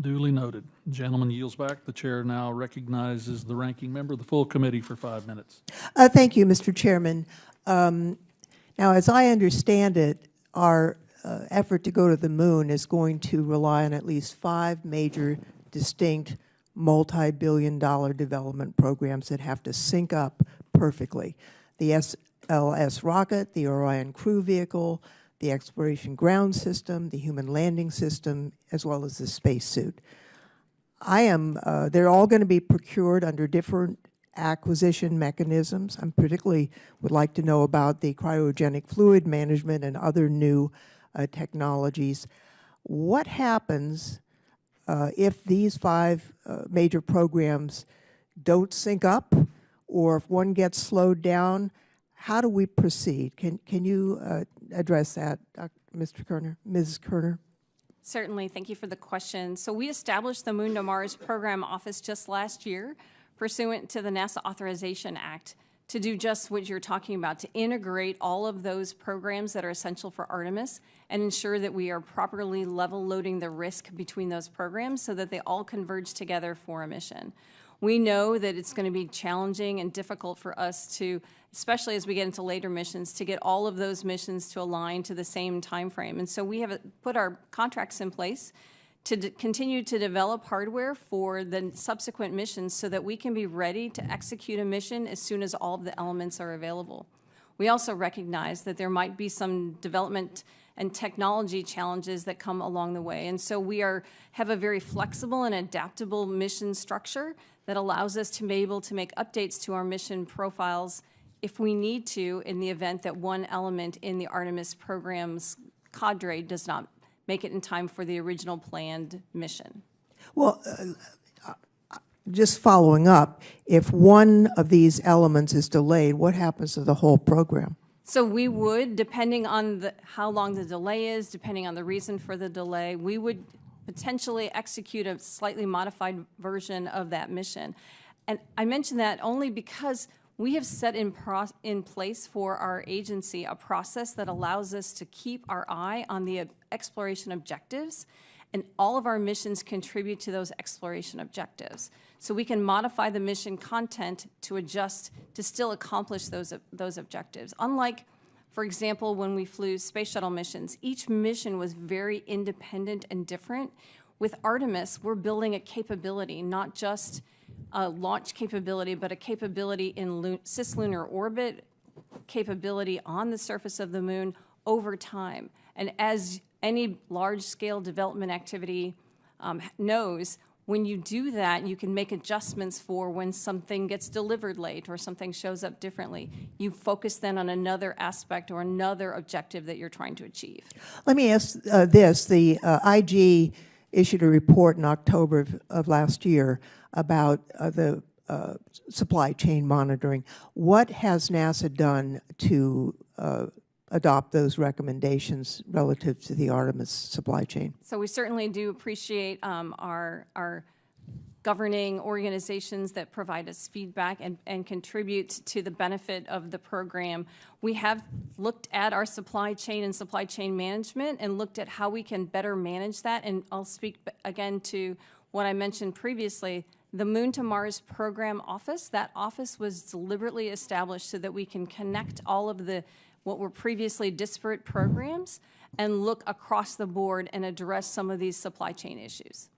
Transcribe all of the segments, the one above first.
Duly noted. Gentleman yields back. The chair now recognizes the ranking member of the full committee for 5 minutes. Thank you, Mr. Chairman. Now, as I understand it, our effort to go to the moon is going to rely on at least 5 major, distinct, multi-billion-dollar development programs that have to sync up perfectly. The SLS rocket, the Orion crew vehicle, the exploration ground system, the human landing system, as well as the spacesuit. They're all going to be procured under different acquisition mechanisms. I particularly would like to know about the cryogenic fluid management and other new technologies. What happens if these 5 major programs don't sync up, or if one gets slowed down? How do we proceed? Can you address that, Mr. Kerner, Ms. Kerner? Certainly, thank you for the question. So we established the Moon to Mars Program Office just last year, pursuant to the NASA Authorization Act, to do just what you're talking about, to integrate all of those programs that are essential for Artemis and ensure that we are properly level loading the risk between those programs so that they all converge together for a mission. We know that it's going to be challenging and difficult for us to, especially as we get into later missions, to get all of those missions to align to the same time frame. And so we have put our contracts in place to continue to develop hardware for the subsequent missions so that we can be ready to execute a mission as soon as all of the elements are available. We also recognize that there might be some development and technology challenges that come along the way. And so we have a very flexible and adaptable mission structure that allows us to be able to make updates to our mission profiles if we need to, in the event that one element in the Artemis program's cadre does not make it in time for the original planned mission. Well, just following up, if one of these elements is delayed, what happens to the whole program? So we would, depending on how long the delay is, depending on the reason for the delay, we would potentially execute a slightly modified version of that mission. And I mention that only because we have set in place for our agency a process that allows us to keep our eye on the exploration objectives, and all of our missions contribute to those exploration objectives. So we can modify the mission content to adjust to still accomplish those objectives. Unlike, for example, when we flew space shuttle missions, each mission was very independent and different. With Artemis, we're building a capability, not just a launch capability, but a capability in cislunar orbit, capability on the surface of the moon over time. And as any large-scale development activity knows, when you do that, you can make adjustments for when something gets delivered late or something shows up differently. You focus then on another aspect or another objective that you're trying to achieve. Let me ask this. The IG issued a report in October of last year about the supply chain monitoring. What has NASA done to adopt those recommendations relative to the Artemis supply chain? So we certainly do appreciate our governing organizations that provide us feedback and contribute to the benefit of the program. We have looked at our supply chain and supply chain management and looked at how we can better manage that. And I'll speak again to what I mentioned previously. The Moon to Mars Program Office, that office was deliberately established so that we can connect all of what were previously disparate programs and look across the board and address some of these supply chain issues.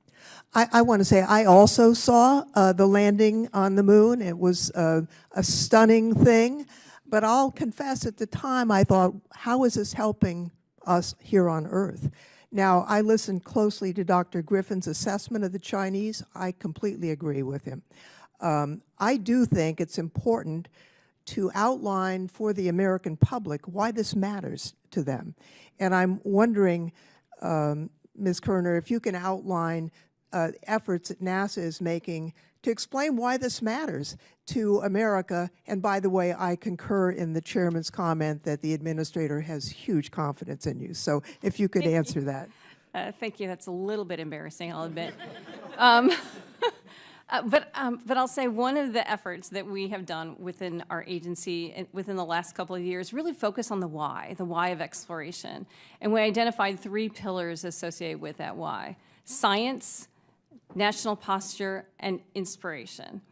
I want to say I also saw the landing on the moon. It was a stunning thing, but I'll confess at the time I thought, how is this helping us here on Earth? Now, I listened closely to Dr. Griffin's assessment of the Chinese. I completely agree with him. I do think it's important to outline for the American public why this matters to them. And I'm wondering, Ms. Kerner, if you can outline efforts that NASA is making to explain why this matters to America. And by the way, I concur in the chairman's comment that the administrator has huge confidence in you. So if you could answer that. Thank you. That's a little bit embarrassing, I'll admit. But I'll say one of the efforts that we have done within our agency within the last couple of years really focus on the why of exploration. And we identified 3 pillars associated with that why: science, national posture, and inspiration.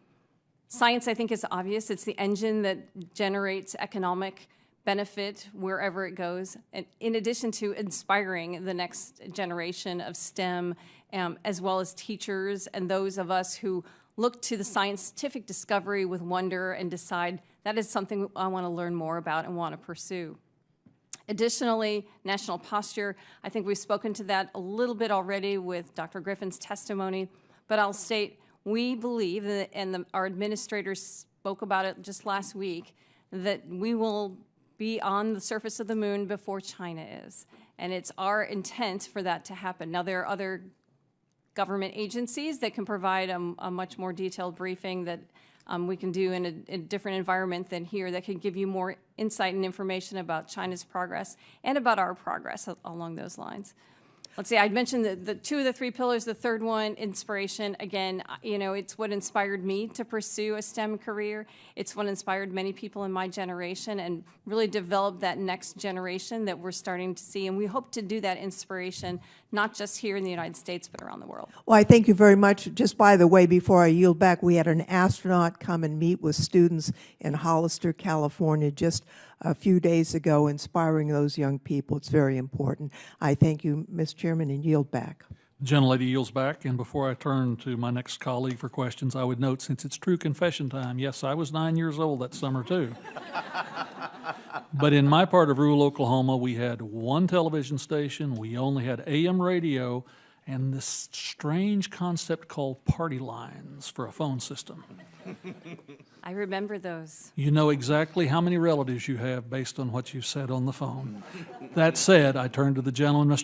Science, I think, is obvious. It's the engine that generates economic benefit wherever it goes, and in addition to inspiring the next generation of STEM, as well as teachers and those of us who look to the scientific discovery with wonder and decide that is something I want to learn more about and want to pursue. Additionally, national posture, I think we've spoken to that a little bit already with Dr. Griffin's testimony, but I'll state we believe, and our administrators spoke about it just last week, that we will be on the surface of the moon before China is. And it's our intent for that to happen. Now, there are other government agencies that can provide a much more detailed briefing that we can do in a different environment than here that can give you more insight and information about China's progress and about our progress along those lines. Let's see, I'd mentioned the two of the three pillars. The third one, inspiration. Again, you know, it's what inspired me to pursue a STEM career. It's what inspired many people in my generation and really developed that next generation that we're starting to see. And we hope to do that inspiration, not just here in the United States, but around the world. Well, I thank you very much. Just by the way, before I yield back, we had an astronaut come and meet with students in Hollister, California, just a few days ago, inspiring those young people. It's very important. I thank you, Ms. Chairman, and yield back. The gentlelady yields back, and before I turn to my next colleague for questions, I would note, since it's true confession time, yes, I was 9 years old that summer too. But in my part of rural Oklahoma, we had one television station, we only had AM radio, and this strange concept called party lines for a phone system. I remember those. You know exactly how many relatives you have based on what you've said on the phone. That said, I turn to the gentleman, Mr.